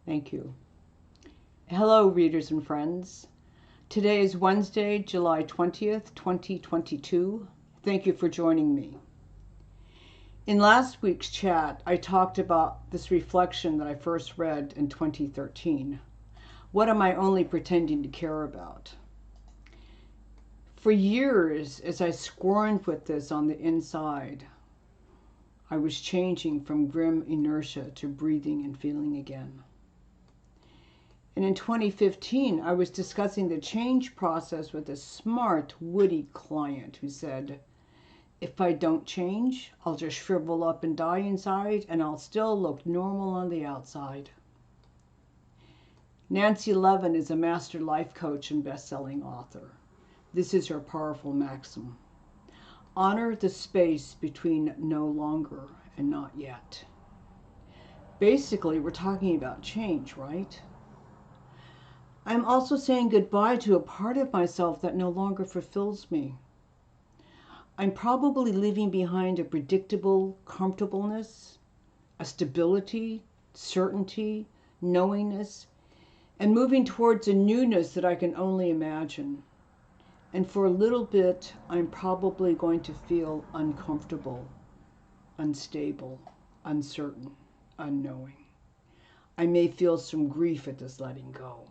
Thank you. Hello, readers and friends. Today is Wednesday, July 20th, 2022. Thank you for joining me. In last week's chat, I talked about this reflection that I first read in 2013. What am I only pretending to care about? For years, as I squirmed with this on the inside, I was changing from grim inertia to breathing and feeling again. And in 2015, I was discussing the change process with a smart, witty client who said, if I don't change, I'll just shrivel up and die inside, and I'll still look normal on the outside. Nancy Levin is a master life coach and best-selling author. This is her powerful maxim. Honor the space between no longer and not yet. Basically, we're talking about change, right? I'm also saying goodbye to a part of myself that no longer fulfills me. I'm probably leaving behind a predictable comfortableness, a stability, certainty, knowingness, and moving towards a newness that I can only imagine. And for a little bit, I'm probably going to feel uncomfortable, unstable, uncertain, unknowing. I may feel some grief at this letting go.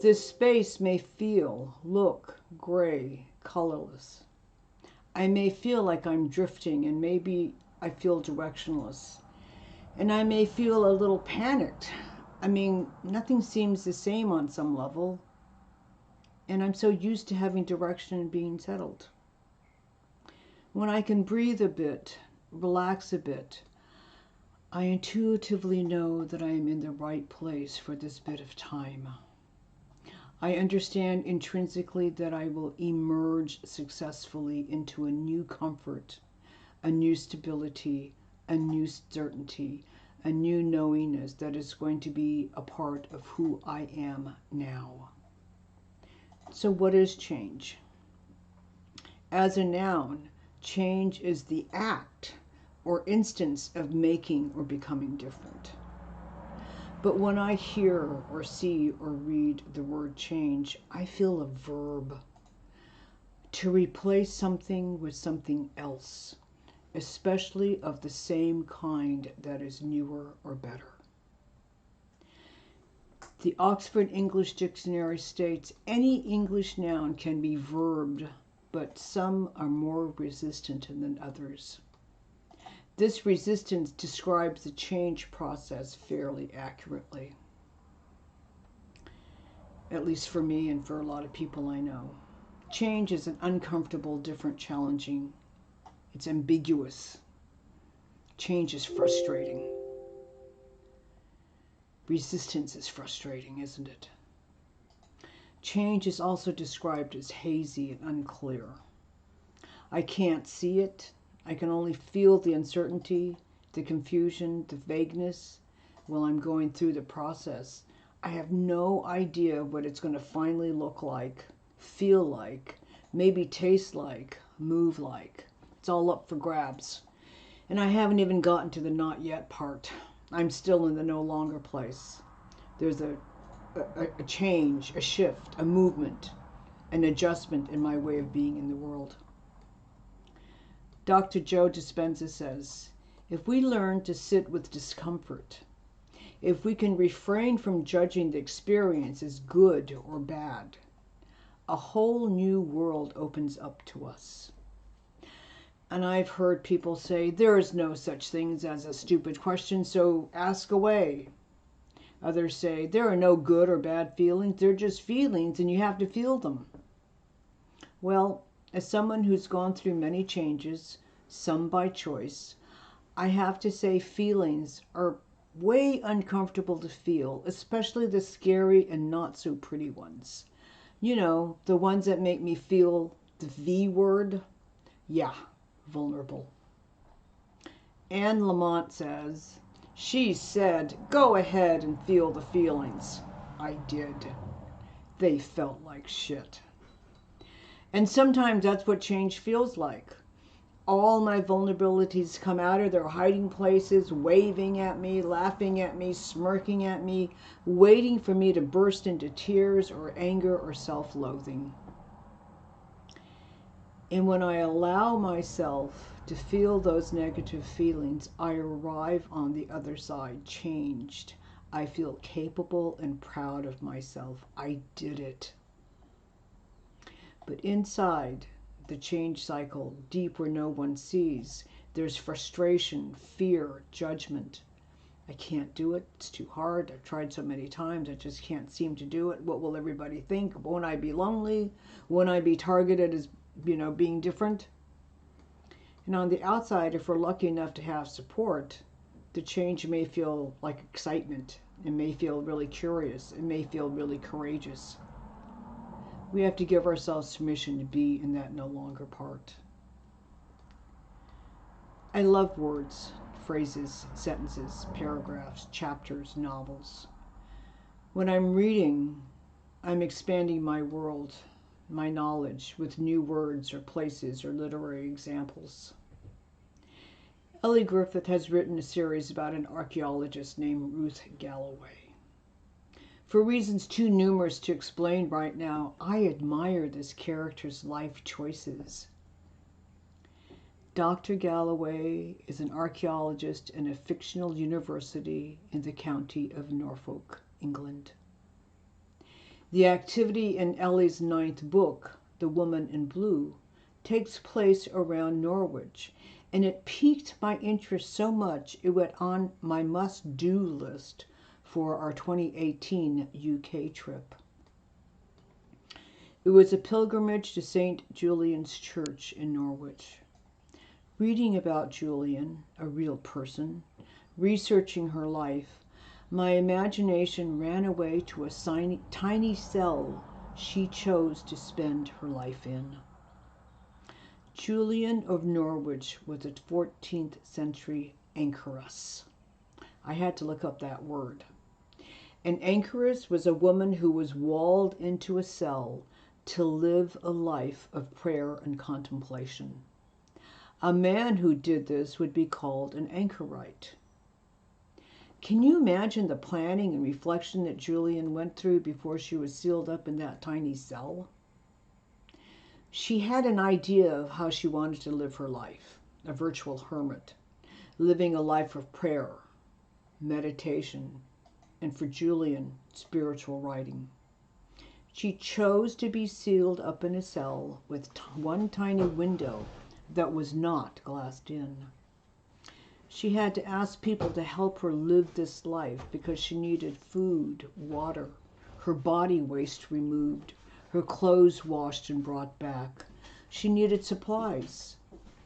This space may look gray, colorless. I may feel like I'm drifting, and maybe I feel directionless. And I may feel a little panicked. I mean, nothing seems the same on some level. And I'm so used to having direction and being settled. When I can breathe a bit, relax a bit, I intuitively know that I am in the right place for this bit of time. I understand intrinsically that I will emerge successfully into a new comfort, a new stability, a new certainty, a new knowingness that is going to be a part of who I am now. So what is change? As a noun, change is the act or instance of making or becoming different. But when I hear or see or read the word change, I feel a verb. To replace something with something else, especially of the same kind that is newer or better. The Oxford English Dictionary states any English noun can be verbed, but some are more resistant than others. This resistance describes the change process fairly accurately, at least for me and for a lot of people I know. Change is an uncomfortable, different, challenging. It's ambiguous. Change is frustrating. Resistance is frustrating, isn't it? Change is also described as hazy and unclear. I can't see it. I can only feel the uncertainty, the confusion, the vagueness while I'm going through the process. I have no idea what it's going to finally look like, feel like, maybe taste like, move like. It's all up for grabs. And I haven't even gotten to the not yet part. I'm still in the no longer place. There's a change, a shift, a movement, an adjustment in my way of being in the world. Dr. Joe Dispenza says, if we learn to sit with discomfort, if we can refrain from judging the experience as good or bad, a whole new world opens up to us. And I've heard people say, there is no such thing as a stupid question, so ask away. Others say, there are no good or bad feelings, they're just feelings and you have to feel them. Well, as someone who's gone through many changes, some by choice, I have to say feelings are way uncomfortable to feel, especially the scary and not so pretty ones. You know, the ones that make me feel the V word. Yeah, vulnerable. Anne Lamott says, she said, go ahead and feel the feelings. I did. They felt like shit. And sometimes that's what change feels like. all my vulnerabilities come out of their hiding places, waving at me, laughing at me, smirking at me, waiting for me to burst into tears or anger or self-loathing. And when I allow myself to feel those negative feelings, I arrive on the other side changed. I feel capable and proud of myself. I did it. But inside the change cycle, deep where no one sees, there's frustration, fear, judgment. I can't do it. It's too hard. I've tried so many times. I just can't seem to do it. What will everybody think? Won't I be lonely? Won't I be targeted as, being different? And on the outside, if we're lucky enough to have support, the change may feel like excitement. It may feel really curious. It may feel really courageous. We have to give ourselves permission to be in that no longer part. I love words, phrases, sentences, paragraphs, chapters, novels. When I'm reading, I'm expanding my world, my knowledge with new words or places or literary examples. Ellie Griffith has written a series about an archaeologist named Ruth Galloway. For reasons too numerous to explain right now, I admire this character's life choices. Dr. Galloway is an archaeologist in a fictional university in the county of Norfolk, England. The activity in Ellie's 9th book, The Woman in Blue, takes place around Norwich, and it piqued my interest so much it went on my must-do list for our 2018 UK trip. It was a pilgrimage to St. Julian's Church in Norwich. Reading about Julian, a real person, researching her life, my imagination ran away to a tiny cell she chose to spend her life in. Julian of Norwich was a 14th century anchoress. I had to look up that word. An anchoress was a woman who was walled into a cell to live a life of prayer and contemplation. A man who did this would be called an anchorite. Can you imagine the planning and reflection that Julian went through before she was sealed up in that tiny cell? She had an idea of how she wanted to live her life, a virtual hermit, living a life of prayer, meditation, and for Julian, spiritual writing. She chose to be sealed up in a cell with one tiny window that was not glassed in. She had to ask people to help her live this life because she needed food, water, her body waste removed, her clothes washed and brought back. She needed supplies,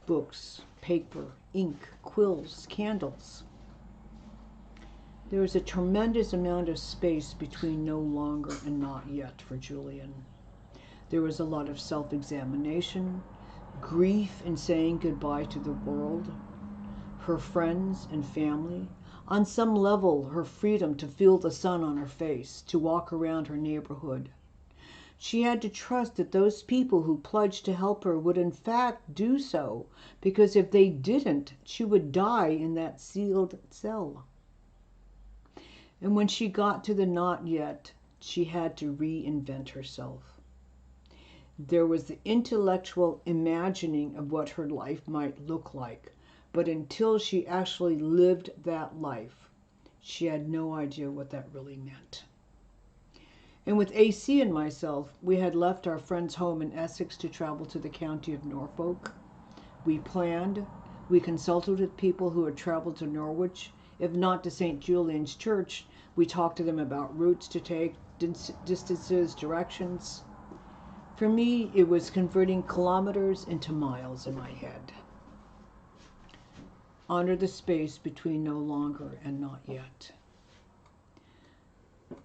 books, paper, ink, quills, candles. There was a tremendous amount of space between no longer and not yet for Julian. There was a lot of self-examination, grief in saying goodbye to the world, her friends and family, on some level her freedom to feel the sun on her face, to walk around her neighborhood. She had to trust that those people who pledged to help her would in fact do so, because if they didn't, she would die in that sealed cell. And when she got to the not yet, she had to reinvent herself. There was the intellectual imagining of what her life might look like, but until she actually lived that life, she had no idea what that really meant. And with AC and myself, we had left our friend's home in Essex to travel to the county of Norfolk. We planned, we consulted with people who had traveled to Norwich, if not to St. Julian's Church. We talked to them about routes to take, distances, directions. For me, it was converting kilometers into miles in my head. Honor the space between no longer and not yet.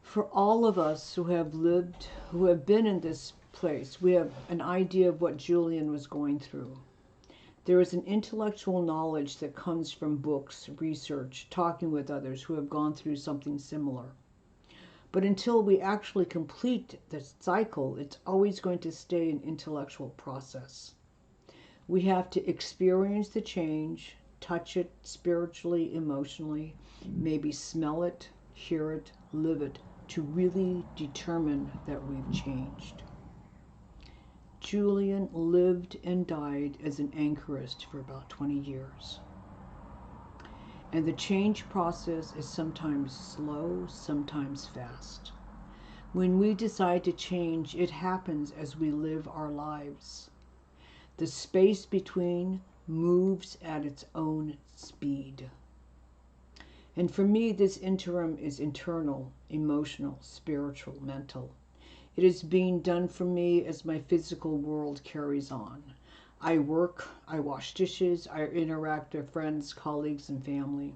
For all of us who have lived, who have been in this place, we have an idea of what Julian was going through. There is an intellectual knowledge that comes from books, research, talking with others who have gone through something similar. But until we actually complete the cycle, it's always going to stay an intellectual process. We have to experience the change, touch it spiritually, emotionally, maybe smell it, hear it, live it, to really determine that we've changed. Julian lived and died as an anchorist for about 20 years. And the change process is sometimes slow, sometimes fast. When we decide to change, it happens as we live our lives. The space between moves at its own speed. And for me, this interim is internal, emotional, spiritual, mental. It is being done for me as my physical world carries on. I work, I wash dishes, I interact with friends, colleagues, and family.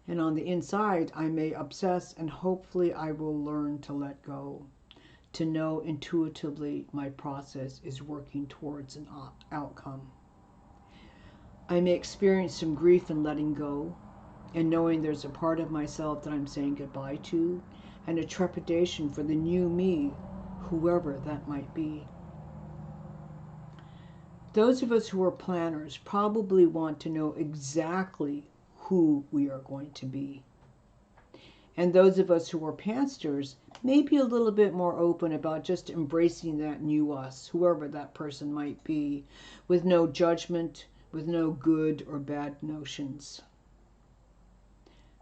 And on the inside, I may obsess, and hopefully I will learn to let go, to know intuitively my process is working towards an outcome. I may experience some grief in letting go, and knowing there's a part of myself that I'm saying goodbye to, and a trepidation for the new me, whoever that might be. Those of us who are planners probably want to know exactly who we are going to be. And those of us who are pantsters may be a little bit more open about just embracing that new us, whoever that person might be, with no judgment, with no good or bad notions.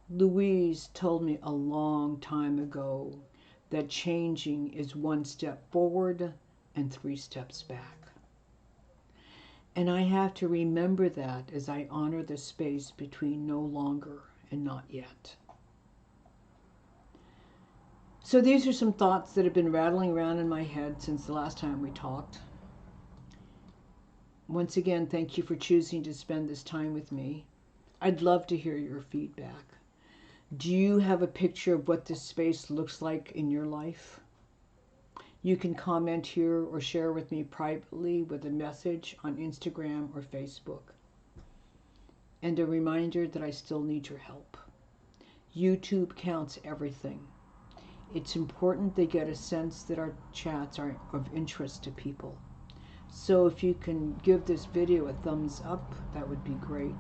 Louise told me a long time ago that changing is 1 step forward and 3 steps back. And I have to remember that as I honor the space between no longer and not yet. So these are some thoughts that have been rattling around in my head since the last time we talked. Once again, thank you for choosing to spend this time with me. I'd love to hear your feedback. Do you have a picture of what this space looks like in your life? You can comment here or share with me privately with a message on Instagram or Facebook. And a reminder that I still need your help. YouTube counts everything. It's important they get a sense that our chats are of interest to people. So if you can give this video a thumbs up, that would be great.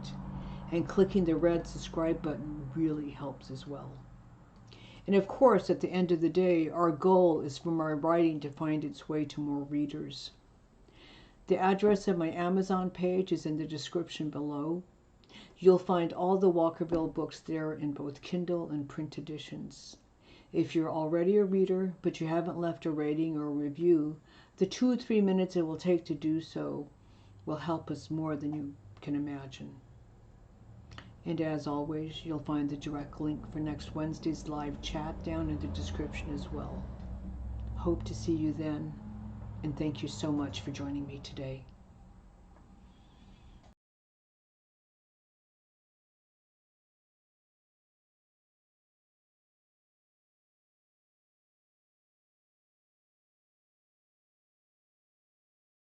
And clicking the red subscribe button really helps as well. And of course, at the end of the day, our goal is for my writing to find its way to more readers. The address of my Amazon page is in the description below. You'll find all the Walkerville books there in both Kindle and print editions. If you're already a reader, but you haven't left a rating or a review, the 2 or 3 minutes it will take to do so will help us more than you can imagine. And as always, you'll find the direct link for next Wednesday's live chat down in the description as well. Hope to see you then, and thank you so much for joining me today.